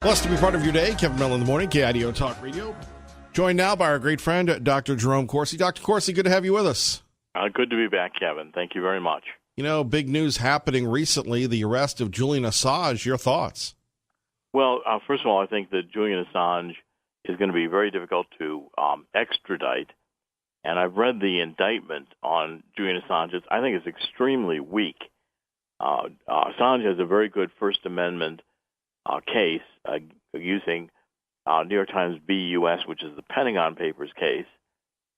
Blessed to be part of your day. Kevin Miller in the morning, KIDO Talk Radio. Joined now by our great friend, Dr. Jerome Corsi. Dr. Corsi, good to have you with us. Good to be back, Kevin. Thank you very much. You know, big news happening recently, the arrest of Julian Assange. Your thoughts? Well, first of all, I think that Julian Assange is going to be very difficult to extradite. And I've read the indictment on Julian Assange. I think it's extremely weak. Assange has a very good First Amendment case using New York Times BUS, which is the Pentagon Papers case.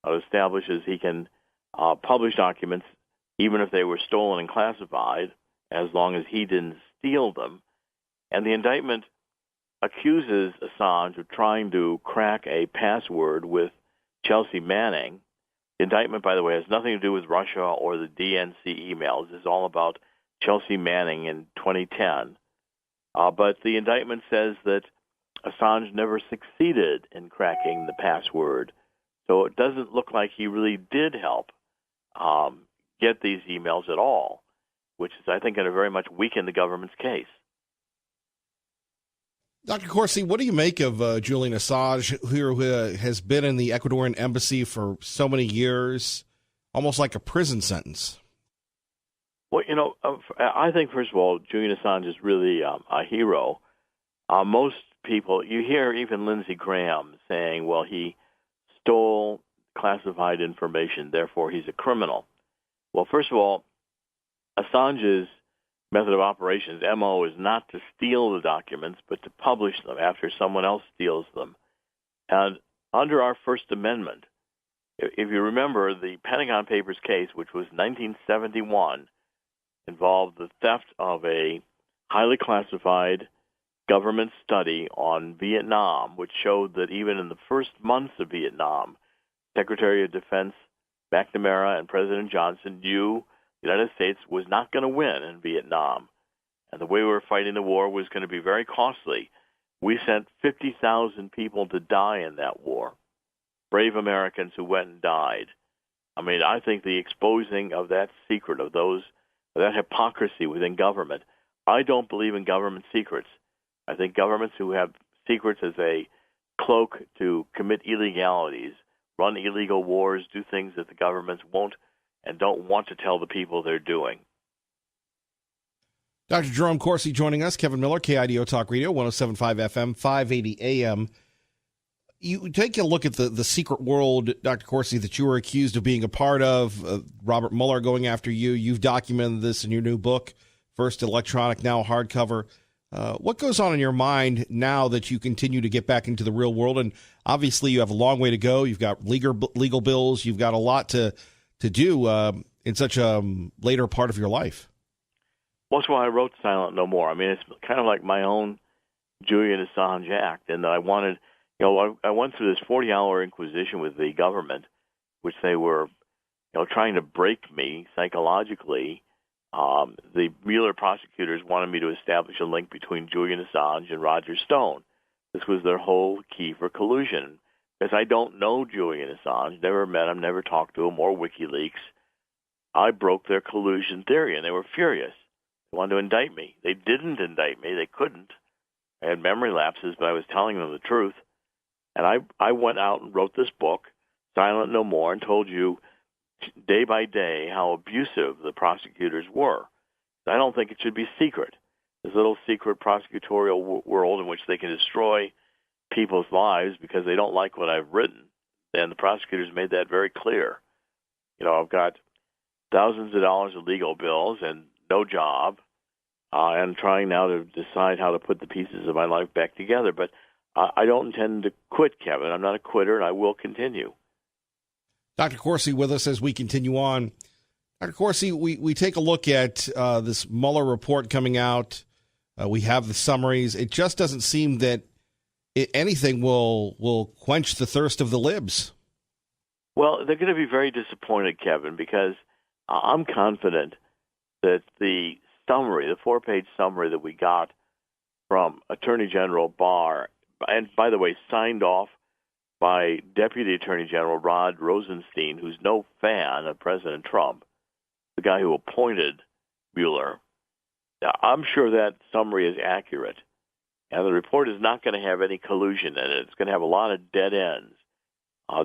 It establishes he can publish documents even if they were stolen and classified, as long as he didn't steal them. And the indictment accuses Assange of trying to crack a password with Chelsea Manning. The indictment, by the way, has nothing to do with Russia or the DNC emails. It's all about Chelsea Manning in 2010. But the indictment says that Assange never succeeded in cracking the password. So it doesn't look like he really did help get these emails at all, which is, I think, going to very much weaken the government's case. Dr. Corsi, what do you make of Julian Assange, who has been in the Ecuadorian embassy for so many years, almost like a prison sentence? Well, you know, I think, first of all, Julian Assange is really a hero. Most people, you hear even Lindsey Graham saying, well, he stole classified information, therefore he's a criminal. Well, first of all, Assange's method of operations, MO, is not to steal the documents, but to publish them after someone else steals them. And under our First Amendment, if you remember, the Pentagon Papers case, which was 1971, involved the theft of a highly classified government study on Vietnam, which showed that even in the first months of Vietnam, Secretary of Defense McNamara and President Johnson knew the United States was not going to win in Vietnam. And the way we were fighting the war was going to be very costly. We sent 50,000 people to die in that war, brave Americans who went and died. I mean, I think the exposing of that secret, of that hypocrisy within government, I don't believe in government secrets. I think governments who have secrets as a cloak to commit illegalities, run illegal wars, do things that the governments won't and don't want to tell the people they're doing. Dr. Jerome Corsi joining us. Kevin Miller, KIDO Talk Radio, 107.5 FM, 580 AM. You take a look at the secret world, Dr. Corsi, that you were accused of being a part of, Robert Mueller going after you. You've documented this in your new book, first electronic, now hardcover. What goes on in your mind now that you continue to get back into the real world? And obviously you have a long way to go. You've got legal bills. You've got a lot to do in such a later part of your life. Well, that's why I wrote Silent No More. I mean, it's kind of like my own Julian Assange act. And I wanted, I went through this 40-hour inquisition with the government, which they were, trying to break me psychologically. The Mueller prosecutors wanted me to establish a link between Julian Assange and Roger Stone. This was their whole key for collusion. Because I don't know Julian Assange, never met him, never talked to him, or WikiLeaks. I broke their collusion theory, and they were furious. They wanted to indict me. They didn't indict me. They couldn't. I had memory lapses, but I was telling them the truth. And I went out and wrote this book, Silent No More, and told you day by day how abusive the prosecutors were. I don't think it should be secret. This little secret prosecutorial world in which they can destroy people's lives because they don't like what I've written. And the prosecutors made that very clear. I've got thousands of dollars of legal bills and no job. And trying now to decide how to put the pieces of my life back together. But I don't intend to quit, Kevin. I'm not a quitter, and I will continue. Dr. Corsi with us as we continue on. Dr. Corsi, we take a look at this Mueller report coming out. We have the summaries. It just doesn't seem that anything will quench the thirst of the libs. Well, they're going to be very disappointed, Kevin, because I'm confident that the summary, the 4-page summary that we got from Attorney General Barr, and by the way, signed off by Deputy Attorney General Rod Rosenstein, who's no fan of President Trump, the guy who appointed Mueller. Now, I'm sure that summary is accurate. And the report is not going to have any collusion in it. It's going to have a lot of dead ends.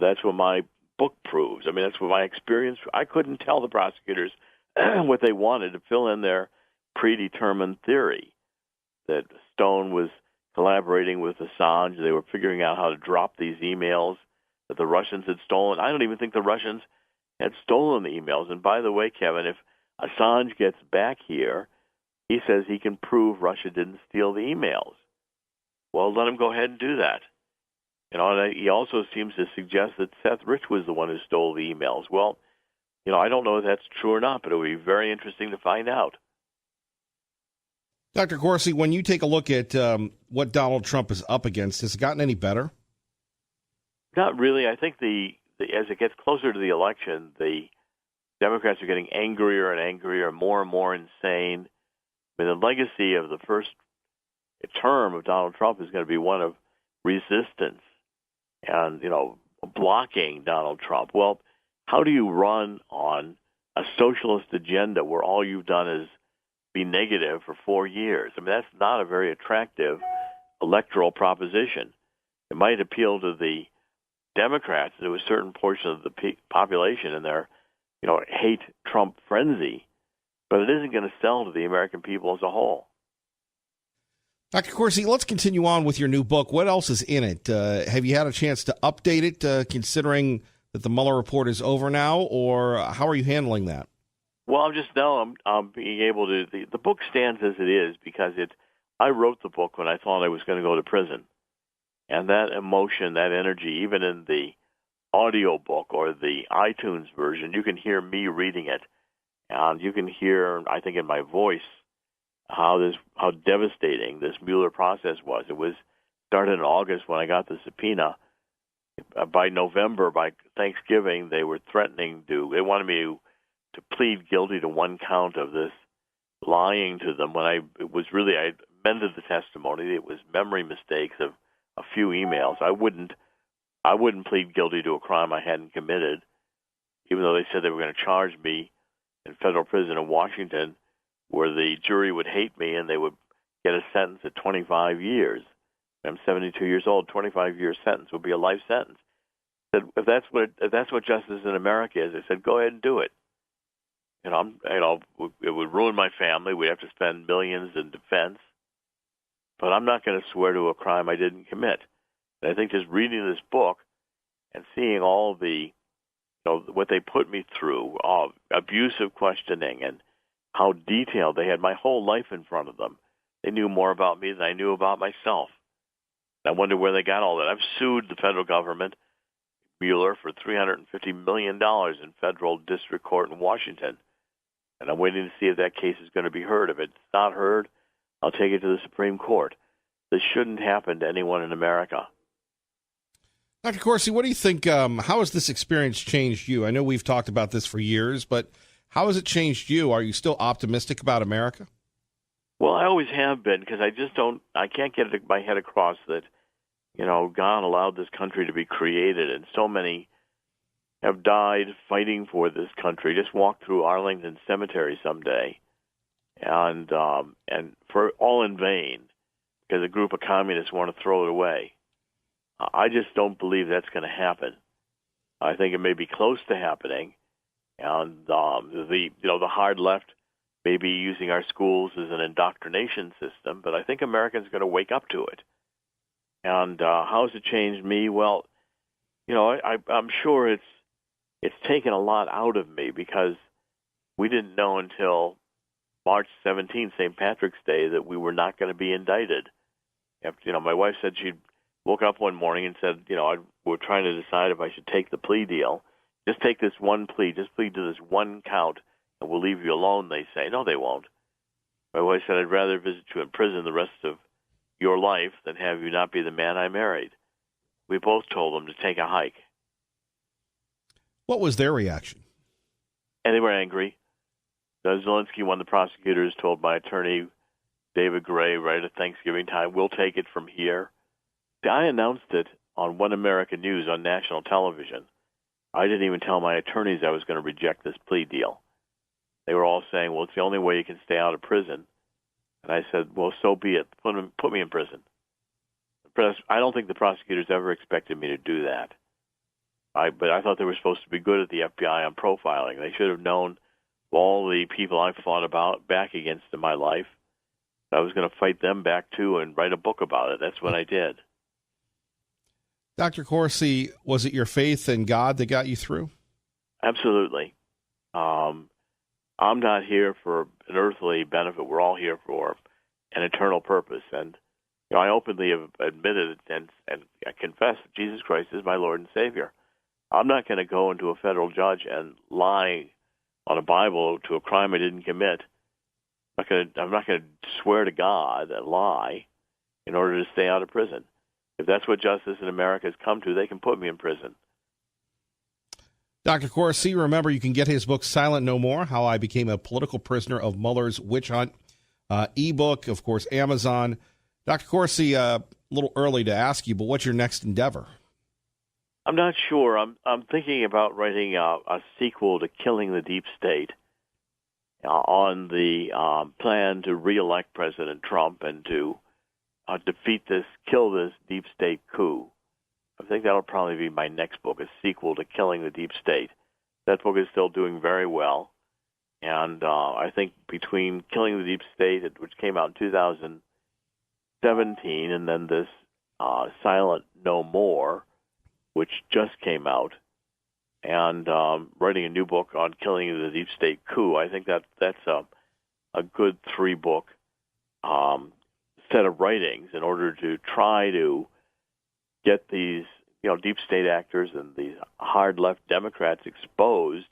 That's what my book proves. I mean, that's what my experience. I couldn't tell the prosecutors what they wanted to fill in their predetermined theory that Stone was collaborating with Assange. They were figuring out how to drop these emails that the Russians had stolen. I don't even think the Russians had stolen the emails. And by the way, Kevin, if Assange gets back here, he says he can prove Russia didn't steal the emails. Well, let him go ahead and do that. And he also seems to suggest that Seth Rich was the one who stole the emails. Well, I don't know if that's true or not, but it would be very interesting to find out. Dr. Corsi, when you take a look at what Donald Trump is up against, has it gotten any better? Not really. I think as it gets closer to the election, the Democrats are getting angrier and angrier, more and more insane. I mean, the legacy of the first term of Donald Trump is going to be one of resistance and, blocking Donald Trump. Well, how do you run on a socialist agenda where all you've done is be negative for 4 years? I mean, that's not a very attractive electoral proposition. It might appeal to the Democrats, to a certain portion of the population in their, hate Trump frenzy, but it isn't going to sell to the American people as a whole. Dr. Corsi, let's continue on with your new book. What else is in it? Have you had a chance to update it, considering that the Mueller report is over now, or how are you handling that? Well, I'm being able to. The book stands as it is because I wrote the book when I thought I was going to go to prison, and that emotion, that energy, even in the audio book or the iTunes version, you can hear me reading it, and you can hear, I think, in my voice, how devastating this Mueller process was. It was started in August when I got the subpoena. By November, by Thanksgiving, they were threatening they wanted me to plead guilty to one count of this lying to them when I amended the testimony. It was memory mistakes of a few emails. I wouldn't plead guilty to a crime I hadn't committed, even though they said they were going to charge me in federal prison in Washington, where the jury would hate me and they would get a sentence of 25 years. I'm 72 years old. 25-year sentence would be a life sentence. I said, if that's what justice in America is, I said, go ahead and do it. It would ruin my family. We'd have to spend millions in defense. But I'm not going to swear to a crime I didn't commit. And I think just reading this book and seeing all the, what they put me through, abusive questioning and how detailed they had my whole life in front of them. They knew more about me than I knew about myself. I wonder where they got all that. I've sued the federal government, Mueller, for $350 million in federal district court in Washington. And I'm waiting to see if that case is going to be heard. If it's not heard, I'll take it to the Supreme Court. This shouldn't happen to anyone in America. Dr. Corsi, what do you think? How has this experience changed you? I know we've talked about this for years, but how has it changed you? Are you still optimistic about America? Well, I always have been, because I can't get my head across that, God allowed this country to be created, and so many have died fighting for this country. Just walk through Arlington Cemetery someday, and for all in vain, because a group of communists want to throw it away. I just don't believe that's going to happen. I think it may be close to happening, and the hard left may be using our schools as an indoctrination system, but I think Americans are going to wake up to it. And how has it changed me? Well, I'm sure it's taken a lot out of me, because we didn't know until March 17th, St. Patrick's Day, that we were not going to be indicted. My wife said she woke up one morning and said, we're trying to decide if I should take the plea deal. Just take this one plea. Just plead to this one count, and we'll leave you alone, they say. No, they won't. My wife said, I'd rather visit you in prison the rest of your life than have you not be the man I married. We both told them to take a hike. What was their reaction? And they were angry. Zelensky, one of the prosecutors, told my attorney, David Gray, right at Thanksgiving time, we'll take it from here. I announced it on One America News on national television. I didn't even tell my attorneys I was going to reject this plea deal. They were all saying, well, it's the only way you can stay out of prison. And I said, well, so be it. Put me in prison. I don't think the prosecutors ever expected me to do that. But I thought they were supposed to be good at the FBI on profiling. They should have known all the people I fought back against in my life. I was going to fight them back too and write a book about it. That's what I did. Dr. Corsi, was it your faith in God that got you through? Absolutely. I'm not here for an earthly benefit. We're all here for an eternal purpose. And I openly have admitted and I confess that Jesus Christ is my Lord and Savior. I'm not going to go into a federal judge and lie on a Bible to a crime I didn't commit. I'm not going to swear to God and lie in order to stay out of prison. If that's what justice in America has come to, they can put me in prison. Dr. Corsi, remember you can get his book, Silent No More, How I Became a Political Prisoner of Mueller's Witch Hunt, ebook, of course, Amazon. Dr. Corsi, a little early to ask you, but what's your next endeavor? I'm not sure. I'm thinking about writing a sequel to Killing the Deep State on the plan to reelect President Trump and to kill this deep state coup. I think that'll probably be my next book, a sequel to Killing the Deep State. That book is still doing very well. And I think between Killing the Deep State, which came out in 2017, and then this Silent No More, which just came out, and writing a new book on Killing the Deep State coup, I think that's a good three-book set of writings in order to try to get these deep state actors and these hard left Democrats exposed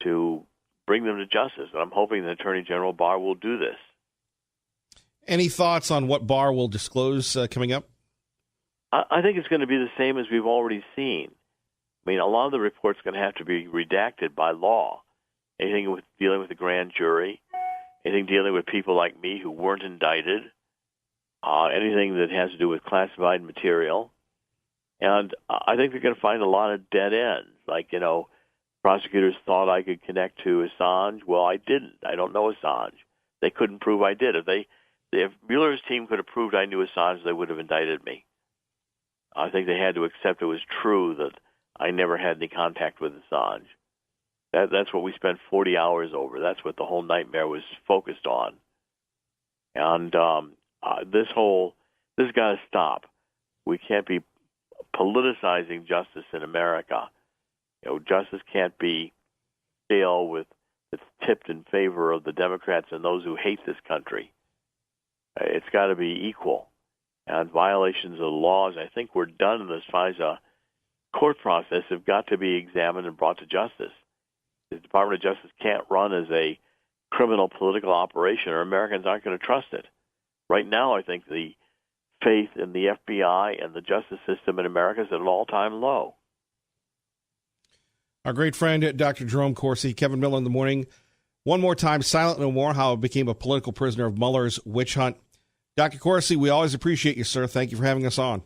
to bring them to justice. And I'm hoping the Attorney General Barr will do this. Any thoughts on what Barr will disclose coming up? I think it's going to be the same as we've already seen. I mean, a lot of the report's going to have to be redacted by law. Anything dealing with the grand jury, anything dealing with people like me who weren't indicted, anything that has to do with classified material. And I think they're going to find a lot of dead ends. Like, prosecutors thought I could connect to Assange. Well, I didn't. I don't know Assange. They couldn't prove I did. If Mueller's team could have proved I knew Assange, they would have indicted me. I think they had to accept it was true that I never had any contact with Assange. That's what we spent 40 hours over. That's what the whole nightmare was focused on. And this has got to stop. We can't be politicizing justice in America. Justice can't be stale it's tipped in favor of the Democrats and those who hate this country. It's got to be equal. And violations of the laws, I think we're done in this FISA court process, have got to be examined and brought to justice. The Department of Justice can't run as a criminal political operation, or Americans aren't going to trust it. Right now, I think the faith in the FBI and the justice system in America is at an all-time low. Our great friend, Dr. Jerome Corsi, Kevin Miller in the morning. One more time, Silent No More, How I Became a Political Prisoner of Mueller's Witch Hunt. Dr. Corsi, we always appreciate you, sir. Thank you for having us on.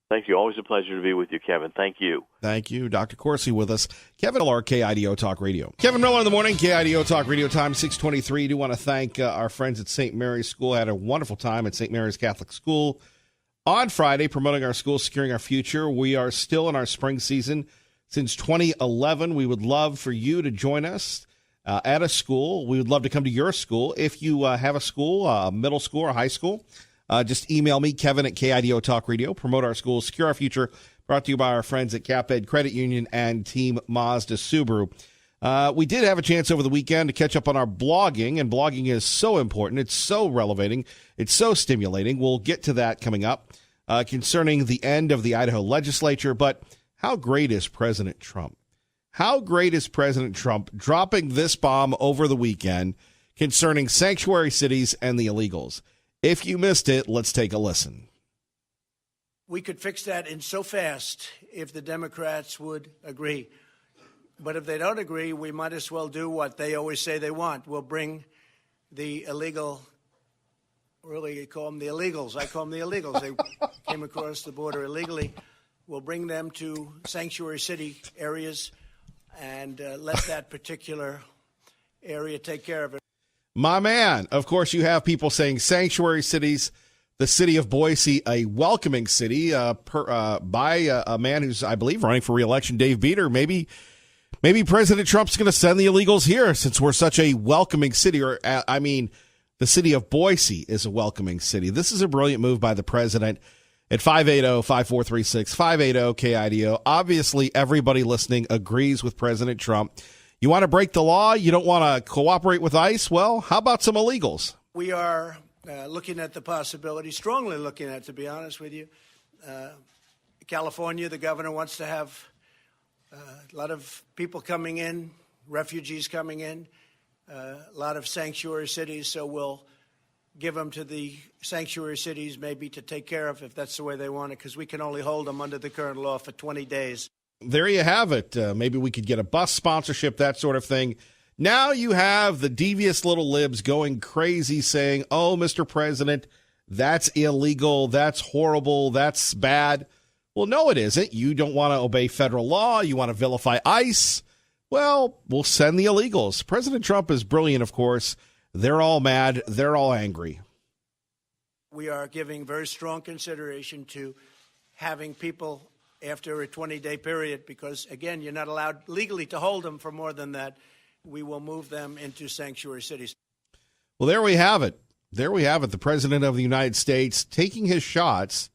Thank you. Always a pleasure to be with you, Kevin. Thank you. Thank you. Dr. Corsi with us. Kevin Miller, KIDO Talk Radio. Kevin Miller in the morning, KIDO Talk Radio, time 6:23. I do want to thank our friends at St. Mary's School. I had a wonderful time at St. Mary's Catholic School on Friday, promoting our school, securing our future. We are still in our spring season. Since 2011, we would love for you to join us at a school. We would love to come to your school. If you have a school, middle school or high school, just email me, Kevin at KIDO Talk Radio. Promote our school, secure our future. Brought to you by our friends at CapEd Credit Union and Team Mazda Subaru. We did have a chance over the weekend to catch up on our blogging, and blogging is so important. It's so relevating. It's so stimulating. We'll get to that coming up concerning the end of the Idaho legislature. But how great is President Trump? How great is President Trump dropping this bomb over the weekend concerning sanctuary cities and the illegals? If you missed it, let's take a listen. We could fix that in so fast if the Democrats would agree. But if they don't agree, we might as well do what they always say they want. We'll bring the illegal, really you call them the illegals. I call them the illegals. They came across the border illegally. We'll bring them to sanctuary city areas and let that particular area take care of it. My man, of course, you have people saying sanctuary cities. the city of Boise a welcoming city by a man who's, I believe, running for re-election, Dave Beater. Maybe President Trump's going to send the illegals here since we're such a welcoming city. Or, I mean, the city of Boise is a welcoming city. This is a brilliant move by the president. At 580-5436, 580-KIDO. Obviously, everybody listening agrees with President Trump. You want to break the law? You don't want to cooperate with ICE? Well, how about some illegals? We are looking at the possibility, strongly looking at, to be honest with you. California, the governor wants to have a lot of people coming in, refugees coming in, a lot of sanctuary cities, so we'll give them to the sanctuary cities maybe to take care of if that's the way they want it, because we can only hold them under the current law for 20 days. There you have it. Maybe we could get a bus sponsorship, that sort of thing. Now you have the devious little libs going crazy saying, oh, Mr. President, that's illegal, that's horrible, that's bad. Well, no, it isn't. You don't want to obey federal law. You want to vilify ICE. Well, we'll send the illegals. President Trump is brilliant, of course. They're all mad. They're all angry. We are giving very strong consideration to having people after a 20-day period because, again, you're not allowed legally to hold them for more than that. We will move them into sanctuary cities. Well, there we have it. There we have it. The President of the United States taking his shots.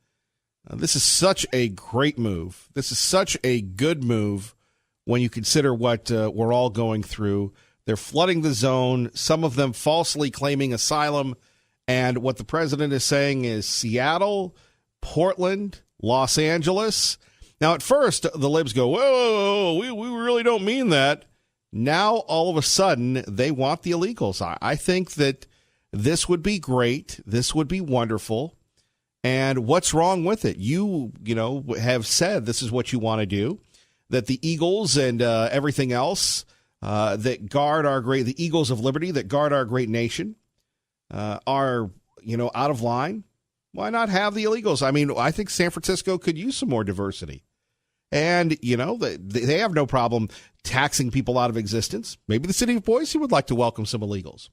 This is such a great move. This is such a good move when you consider what we're all going through. They're flooding the zone, some of them falsely claiming asylum. And what the president is saying is Seattle, Portland, Los Angeles. Now, at first, the libs go, whoa, we really don't mean that. Now, all of a sudden, they want the illegals. I think that this would be great. This would be wonderful. And what's wrong with it? You have said this is what you want to do, that the Eagles and everything else that guard the Eagles of Liberty that guard our great nation are, out of line. Why not have the illegals? I mean, I think San Francisco could use some more diversity. And, they have no problem taxing people out of existence. Maybe the city of Boise would like to welcome some illegals.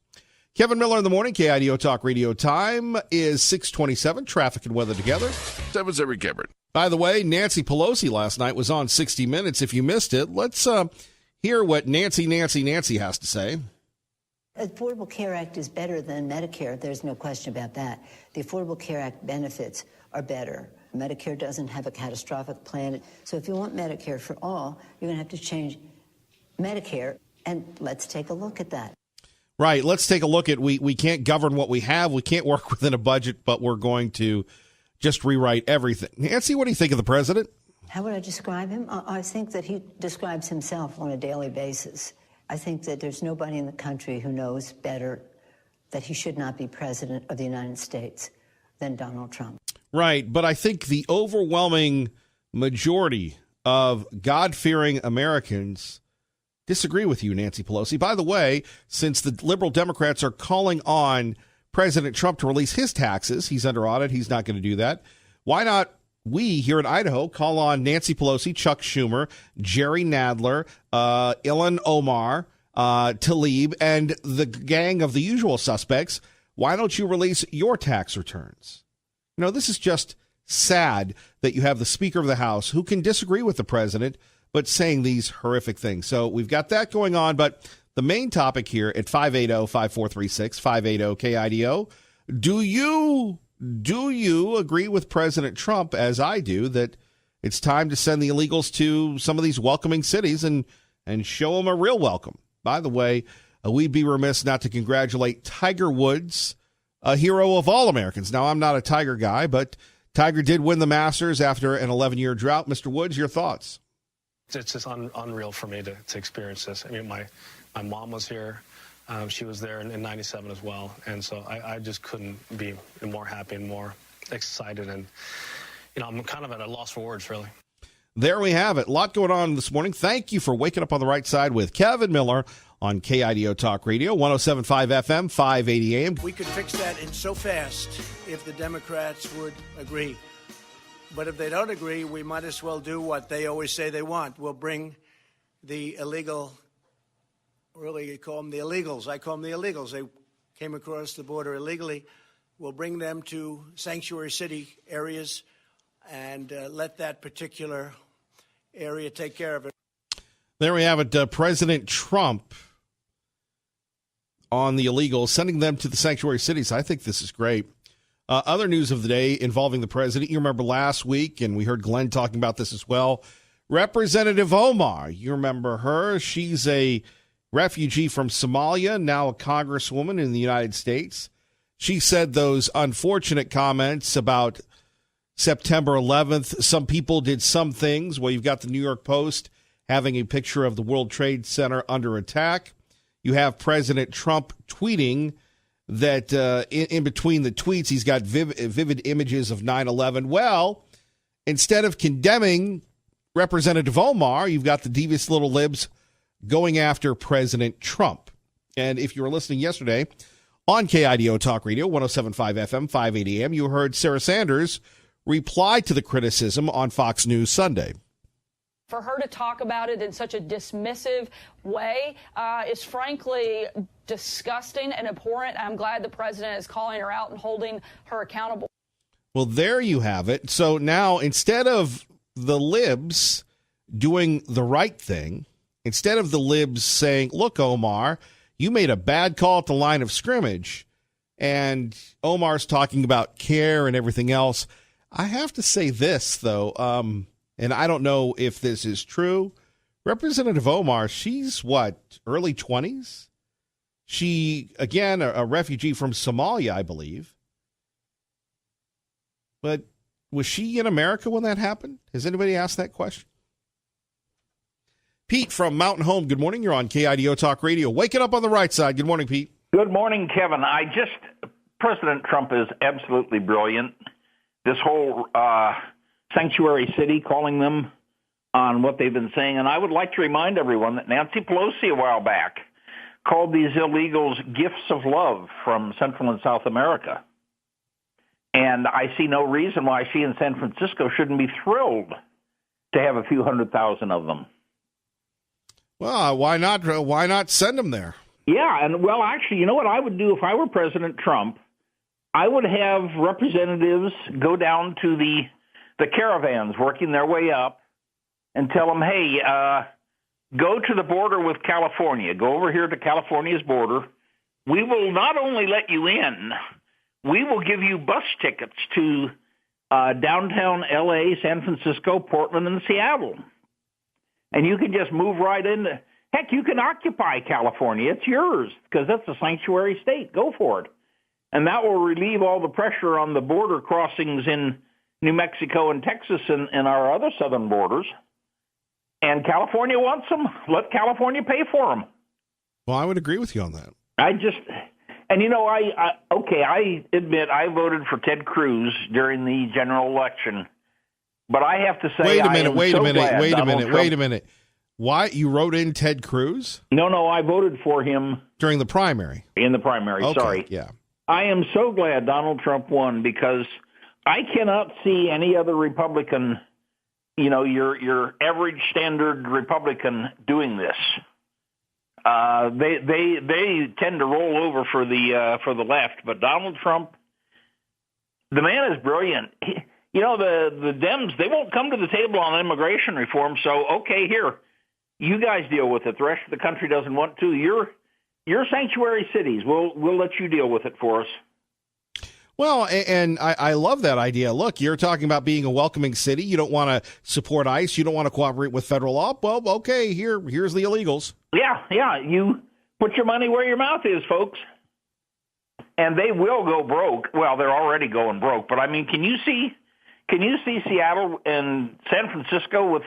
Kevin Miller in the morning, KIDO Talk Radio. Time is 6:27. Traffic and weather together. 7's Eric Gabbard. By the way, Nancy Pelosi last night was on 60 Minutes. If you missed it, let's hear what Nancy has to say. The Affordable Care Act is better than Medicare. There's no question about that. The Affordable Care Act benefits are better. Medicare doesn't have a catastrophic plan. So if you want Medicare for all, you're going to have to change Medicare. And let's take a look at that. Right. Let's take a look at we can't govern what we have. We can't work within a budget, but we're going to just rewrite everything. Nancy, what do you think of the president? How would I describe him? I think that he describes himself on a daily basis. I think that there's nobody in the country who knows better that he should not be president of the United States than Donald Trump. Right. But I think the overwhelming majority of God-fearing Americans disagree with you, Nancy Pelosi. By the way, since the liberal Democrats are calling on President Trump to release his taxes, he's under audit, he's not going to do that. Why not we here in Idaho call on Nancy Pelosi, Chuck Schumer, Jerry Nadler, Ilhan Omar, Tlaib, and the gang of the usual suspects? Why don't you release your tax returns? This is just sad that you have the Speaker of the House who can disagree with the president, but saying these horrific things. So we've got that going on. But the main topic here at 580-5436, 580-KIDO, do you agree with President Trump, as I do, that it's time to send the illegals to some of these welcoming cities and show them a real welcome? By the way, we'd be remiss not to congratulate Tiger Woods, a hero of all Americans. Now, I'm not a Tiger guy, but Tiger did win the Masters after an 11-year drought. Mr. Woods, your thoughts? It's just unreal for me to experience this. I mean, my mom was here. She was there in 97 as well. And so I just couldn't be more happy and more excited. And, I'm kind of at a loss for words, really. There we have it. A lot going on this morning. Thank you for waking up on the right side with Kevin Miller on KIDO Talk Radio, 107.5 FM, 580 AM. We could fix that in so fast if the Democrats would agree. But if they don't agree, we might as well do what they always say they want. We'll bring the illegal, really you call them the illegals. I call them the illegals. They came across the border illegally. We'll bring them to sanctuary city areas and let that particular area take care of it. There we have it. President Trump on the illegals, sending them to the sanctuary cities. I think this is great. Other news of the day involving the president. You remember last week, and we heard Glenn talking about this as well. Representative Omar, you remember her. She's a refugee from Somalia, now a congresswoman in the United States. She said those unfortunate comments about September 11th. Some people did some things. Well, you've got the New York Post having a picture of the World Trade Center under attack. You have President Trump tweeting that in between the tweets, he's got vivid images of 9/11. Well, instead of condemning Representative Omar, you've got the devious little libs going after President Trump. And if you were listening yesterday on KIDO Talk Radio, 107.5 FM, 580 AM, you heard Sarah Sanders reply to the criticism on Fox News Sunday. For her to talk about it in such a dismissive way is frankly disgusting and abhorrent. I'm glad the president is calling her out and holding her accountable. Well, there you have it. So now, instead of the libs doing the right thing, instead of the libs saying, look, Omar, you made a bad call at the line of scrimmage, and Omar's talking about care and everything else. I have to say this, though, and I don't know if this is true. Representative Omar, she's early 20s? She, again, a refugee from Somalia, I believe. But was she in America when that happened? Has anybody asked that question? Pete from Mountain Home, good morning. You're on KIDO Talk Radio. Waking up on the right side. Good morning, Pete. Good morning, Kevin. President Trump is absolutely brilliant. This whole sanctuary city, calling them on what they've been saying. And I would like to remind everyone that Nancy Pelosi a while back called these illegals gifts of love from Central and South America. And I see no reason why she in San Francisco shouldn't be thrilled to have a few 100,000 of them. Well, why not? Why not send them there? Yeah, and well, actually, you know what I would do if I were President Trump? I would have representatives go down to the caravans working their way up and tell them, hey, go to the border with California. Go over here to California's border. We will not only let you in, we will give you bus tickets to downtown L.A., San Francisco, Portland, and Seattle. And you can just move right in. Heck, you can occupy California. It's yours because that's a sanctuary state. Go for it. And that will relieve all the pressure on the border crossings in New Mexico and Texas and our other southern borders. And California wants them. Let California pay for them. Well, I would agree with you on that. I admit I voted for Ted Cruz during the general election. But I have to say, wait a minute. Why? You wrote in Ted Cruz? No, I voted for him. During the primary? In the primary, okay, sorry. Yeah. I am so glad Donald Trump won because I cannot see any other Republican, your average standard Republican doing this. They tend to roll over for the left, but Donald Trump, the man is brilliant. The Dems, they won't come to the table on immigration reform. So, okay, here, you guys deal with it. The rest of the country doesn't want to. Your sanctuary cities, we'll let you deal with it for us. Well, and I love that idea. Look, you're talking about being a welcoming city. You don't want to support ICE. You don't want to cooperate with federal law. Well, okay, here's the illegals. Yeah. You put your money where your mouth is, folks. And they will go broke. Well, they're already going broke. But, I mean, can you see Seattle and San Francisco with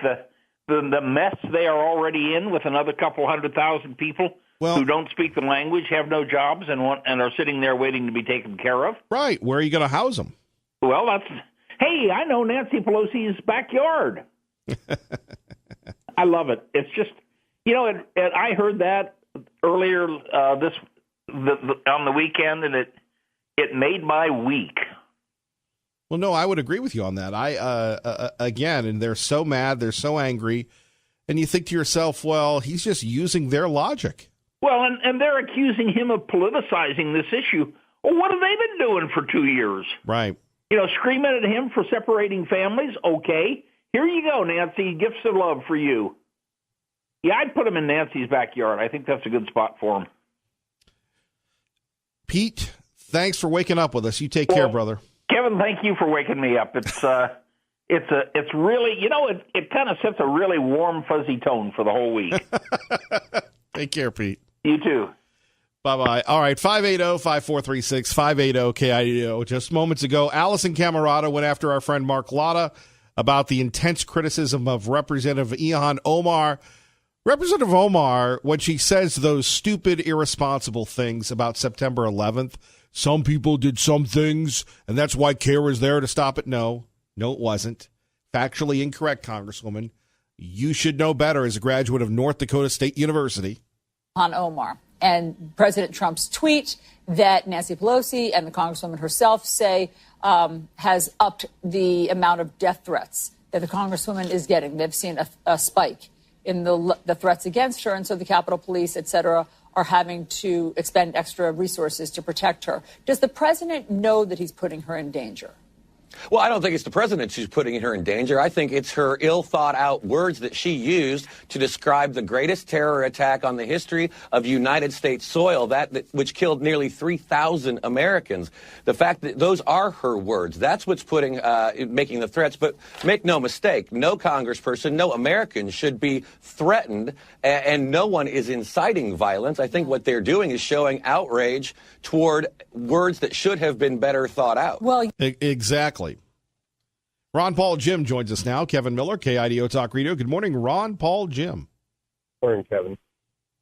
the mess they are already in with another couple 100,000 people who don't speak the language, have no jobs, and are sitting there waiting to be taken care of? Right. Where are you going to house them? Well, hey, I know Nancy Pelosi's backyard. I love it. It's just, I heard that earlier on the weekend, and it made my week. Well, no, I would agree with you on that. Again, and they're so mad, they're so angry, and you think to yourself, well, he's just using their logic. Well, and they're accusing him of politicizing this issue. Well, what have they been doing for 2 years? Right. Screaming at him for separating families? Okay. Here you go, Nancy. Gifts of love for you. Yeah, I'd put him in Nancy's backyard. I think that's a good spot for him. Pete, thanks for waking up with us. You take care, brother. Kevin, thank you for waking me up. It's really, it kind of sets a really warm, fuzzy tone for the whole week. Take care, Pete. You too. Bye-bye. All right, 580-5436, 580-KIDO. Just moments ago, Allison Camerata went after our friend Mark Latta about the intense criticism of Representative Ilhan Omar. Representative Omar, when she says those stupid, irresponsible things about September 11th, some people did some things, and that's why CARE is there to stop it. No, it wasn't. Factually incorrect, Congresswoman. You should know better as a graduate of North Dakota State University. On Omar and President Trump's tweet that Nancy Pelosi and the Congresswoman herself say has upped the amount of death threats that the Congresswoman is getting. They've seen a spike in the threats against her, and so the Capitol Police, et cetera, are having to expend extra resources to protect her. Does the president know that he's putting her in danger? Well, I don't think it's the president who's putting her in danger. I think it's her ill-thought-out words that she used to describe the greatest terror attack on the history of United States soil, which killed nearly 3,000 Americans. The fact that those are her words, that's what's making the threats. But make no mistake, no congressperson, no American should be threatened, and no one is inciting violence. I think what they're doing is showing outrage toward words that should have been better thought out. Well, exactly. Ron Paul Jim joins us now. Kevin Miller, KIDO Talk Radio. Good morning, Ron Paul Jim. Morning, Kevin.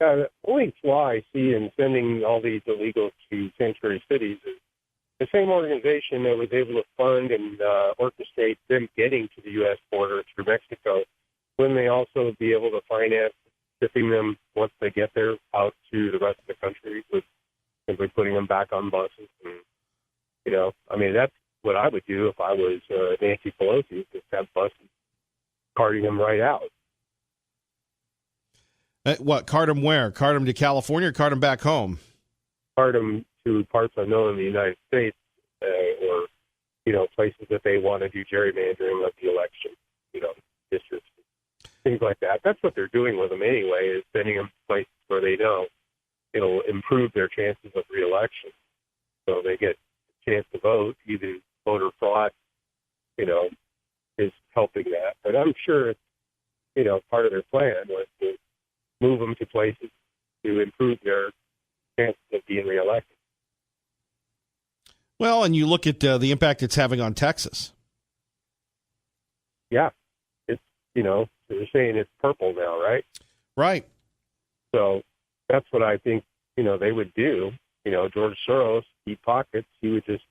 The only flaw I see in sending all these illegals to sanctuary cities is the same organization that was able to fund and orchestrate them getting to the U.S. border through Mexico. Wouldn't they also be able to finance shipping them once they get there out to the rest of the country with simply putting them back on buses? And, that's what I would do if I was Nancy Pelosi, just have buses carting them right out. Cart them where? Cart them to California or cart them back home? Cart them to parts unknown in the United States or, places that they want to do gerrymandering of the election, districts, things like that. That's what they're doing with them anyway, is sending them to places where they know it'll improve their chances of reelection. So they get a chance to vote, either voter fraud, is helping that. But I'm sure it's, part of their plan was to move them to places to improve their chances of being reelected. Well, and you look at the impact it's having on Texas. Yeah. It's, they're saying it's purple now, right? Right. So that's what I think, they would do. George Soros, deep pockets, he would just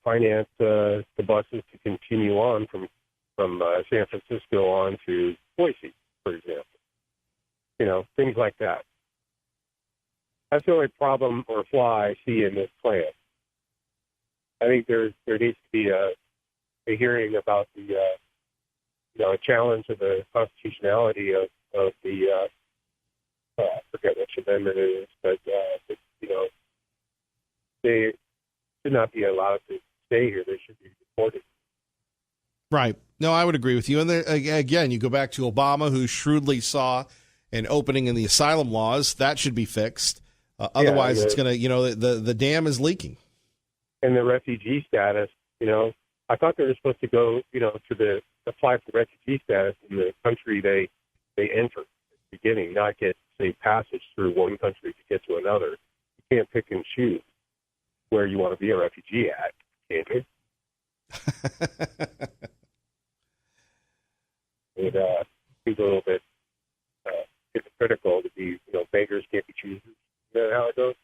finance the buses to continue on from San Francisco on to Boise, for example. Things like that. That's the only problem or flaw I see in this plan. I think there needs to be a hearing about the a challenge of the constitutionality of the I forget which amendment it is, but they should not be allowed to stay here. They should be deported. Right. No, I would agree with you. And there, again, you go back to Obama, who shrewdly saw an opening in the asylum laws. That should be fixed. Otherwise, it's going to, the dam is leaking. And the refugee status, I thought they were supposed to go, to apply for refugee status in the country they enter at the beginning, not get, say, passage through one country to get to another. You can't pick and choose where you want to be a refugee at, can't you? It seems a little bit hypocritical to be, beggars can't be choosers. Is that how it goes?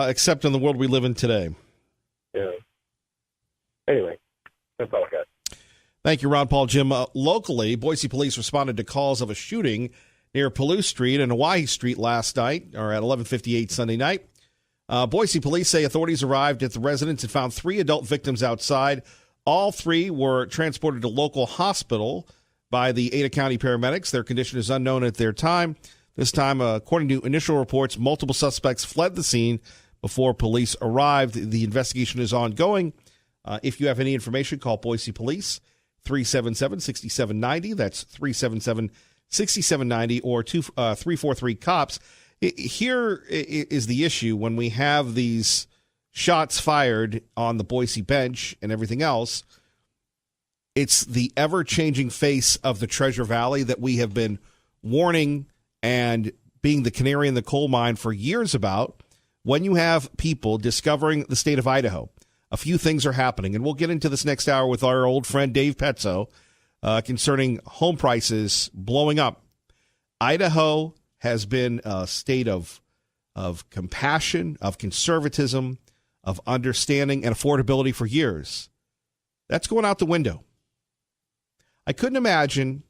Except in the world we live in today. Yeah. Anyway, that's all I got. Thank you, Ron Paul Jim. Locally, Boise police responded to calls of a shooting near Palouse Street and Hawaii Street last night, or at 11:58 Sunday night. Boise police say authorities arrived at the residence and found 3 adult victims outside. All 3 were transported to local hospital by the Ada County paramedics. Their condition is unknown at their time. This time, according to initial reports, multiple suspects fled the scene, before police arrived. The investigation is ongoing. If you have any information, call Boise Police, 377-6790. That's 377-6790 or 343-COPS. Here is the issue when we have these shots fired on the Boise bench and everything else. It's the ever-changing face of the Treasure Valley that we have been warning and being the canary in the coal mine for years about. When you have people discovering the state of Idaho, a few things are happening, and we'll get into this next hour with our old friend Dave Petzo concerning home prices blowing up. Idaho has been a state of compassion, of conservatism, of understanding and affordability for years. That's going out the window. I couldn't imagine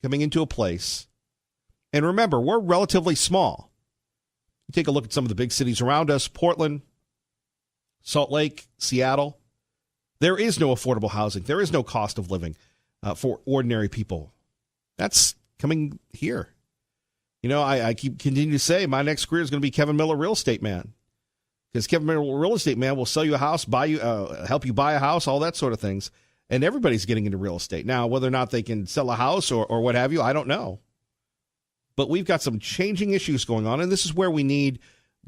coming into a place, and remember, we're relatively small. You take a look at some of the big cities around us, Portland, Salt Lake, Seattle. There is no affordable housing. There is no cost of living for ordinary people. That's coming here. You know, I continue to say my next career is going to be Kevin Miller, real estate man. Because Kevin Miller, real estate man, will sell you a house, buy you, help you buy a house, all that sort of things. And everybody's getting into real estate. Now, whether or not they can sell a house or what have you, I don't know. But we've got some changing issues going on, and this is where we need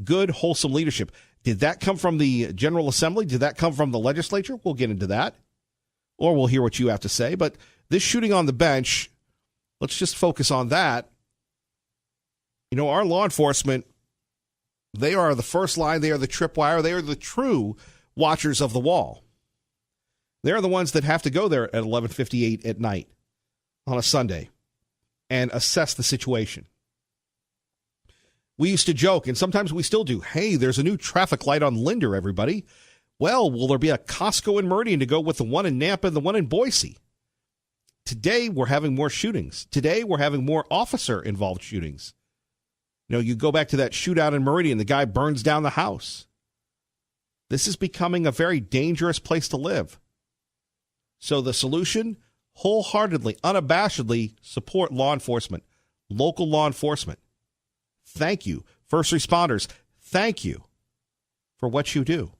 good, wholesome leadership. Did that come from the General Assembly? Did that come from the legislature? We'll get into that. Or we'll hear what you have to say. But this shooting on the bench, let's just focus on that. You know, our law enforcement, they are the first line. They are the tripwire. They are the true watchers of the wall. They're the ones that have to go there at 11:58 at night on a Sunday and assess the situation. We used to joke, and sometimes we still do, hey, there's a new traffic light on Linder, everybody. Well, will there be a Costco in Meridian to go with the one in Nampa and the one in Boise? Today, we're having more shootings. Today, we're having more officer-involved shootings. You know, you go back to that shootout in Meridian, the guy burns down the house. This is becoming a very dangerous place to live. So the solution, wholeheartedly, unabashedly support law enforcement, local law enforcement. Thank you. First responders, thank you for what you do.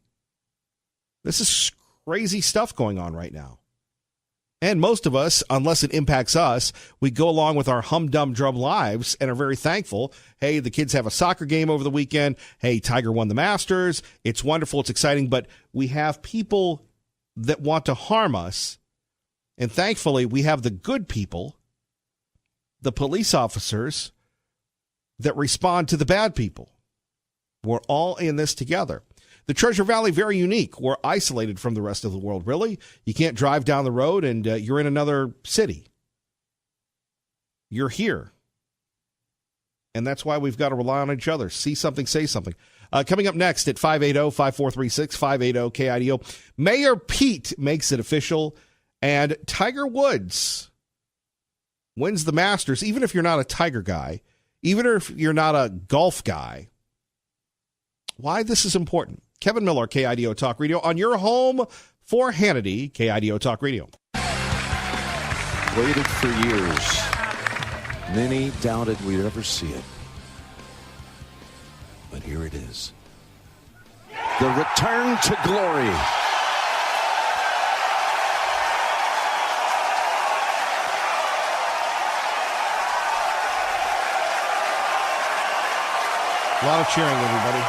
This is crazy stuff going on right now. And most of us, unless it impacts us, we go along with our humdrum lives and are very thankful. Hey, the kids have a soccer game over the weekend. Hey, Tiger won the Masters. It's wonderful. It's exciting. But we have people that want to harm us. And thankfully, we have the good people, the police officers, that respond to the bad people. We're all in this together. The Treasure Valley, very unique. We're isolated from the rest of the world, really. You can't drive down the road and you're in another city. You're here. And that's why we've got to rely on each other. See something, say something. Coming up next at 580-5436, 580-KIDO, Mayor Pete makes it official, and Tiger Woods wins the Masters, even if you're not a Tiger guy, even if you're not a golf guy. Why this is important. Kevin Miller, KIDO Talk Radio, on your home for Hannity, KIDO Talk Radio. Waited for years. Many doubted we'd ever see it. But here it is. The return to glory. A lot of cheering, everybody.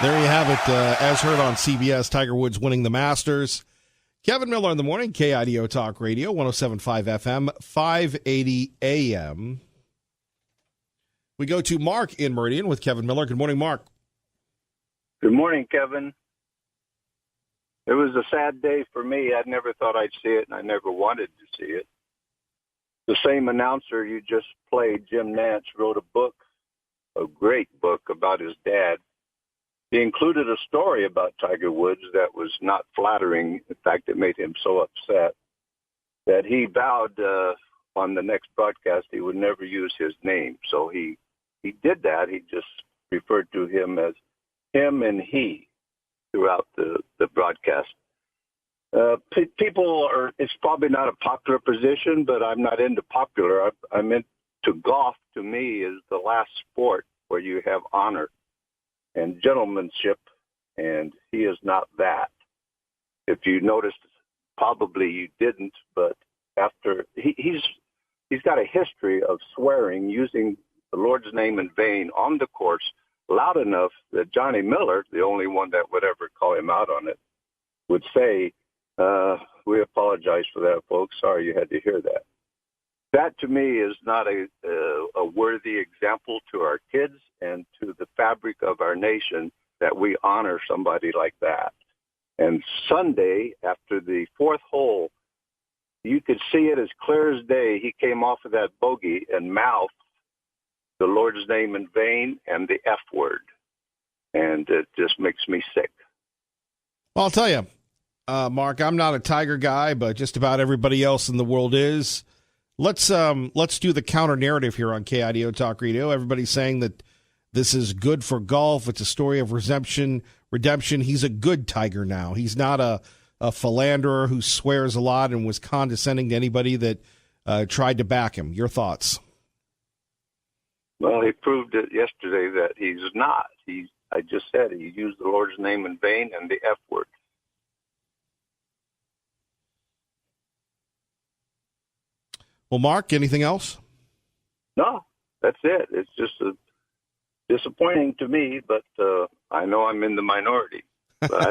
There you have it. As heard on CBS, Tiger Woods winning the Masters. Kevin Miller in the morning, KIDO Talk Radio, 107.5 FM, 580 AM. We go to Mark in Meridian with Kevin Miller. Good morning, Mark. Good morning, Kevin. It was a sad day for me. I never thought I'd see it, and I never wanted to see it. The same announcer you just played, Jim Nantz, wrote a book, a great book about his dad. He included a story about Tiger Woods that was not flattering. In fact, it made him so upset that he vowed on the next broadcast he would never use his name. So he did that. He just referred to him as him and he throughout the broadcast. People are, it's probably not a popular position, but I'm not into popular. I'm into golf. To me, is the last sport where you have honor and gentlemanship, and he is not that. If you noticed, probably you didn't, but after he's got a history of swearing, using the Lord's name in vain on the course, loud enough that Johnny Miller, the only one that would ever call him out on it, would say, we apologize for that, folks. Sorry you had to hear that. That, to me, is not a worthy example to our kids and to the fabric of our nation that we honor somebody like that. And Sunday, after the fourth hole, you could see it as clear as day. He came off of that bogey and mouthed the Lord's name in vain and the F word. And it just makes me sick. Well, I'll tell you, Mark, I'm not a Tiger guy, but just about everybody else in the world is. Let's do the counter narrative here on KIDO Talk Radio. Everybody's saying that this is good for golf. It's a story of redemption. He's a good Tiger now. He's not a philanderer who swears a lot and was condescending to anybody that tried to back him. Your thoughts? Well, he proved it yesterday that he's not. I just said he used the Lord's name in vain and the F word. Well, Mark, anything else? No, that's it. It's just disappointing to me, but I know I'm in the minority. But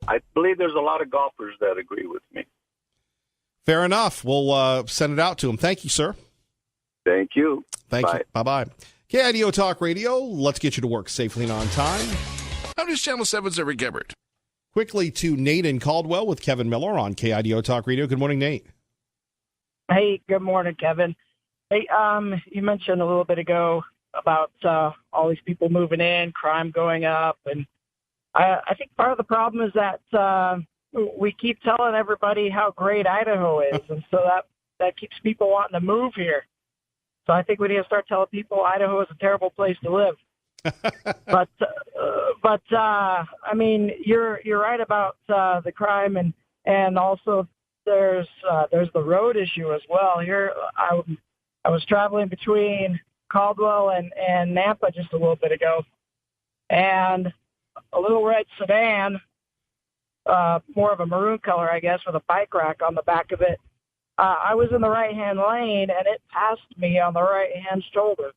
I believe there's a lot of golfers that agree with me. Fair enough. We'll send it out to him. Thank you, sir. Thank you. Thank you. Bye-bye. KIDO Talk Radio. Let's get you to work safely and on time. I'm just Channel 7's Eric Gebert. Quickly to Nate in Caldwell with Kevin Miller on KIDO Talk Radio. Good morning, Nate. Hey, good morning, Kevin. Hey, you mentioned a little bit ago about all these people moving in, crime going up, and I think part of the problem is that we keep telling everybody how great Idaho is, and so that keeps people wanting to move here. So I think we need to start telling people Idaho is a terrible place to live. but I mean, you're right about the crime, and also there's the road issue as well. Here, I was traveling between Caldwell and Nampa just a little bit ago, and a little red sedan, more of a maroon color, I guess, with a bike rack on the back of it. I was in the right-hand lane, and it passed me on the right-hand shoulder.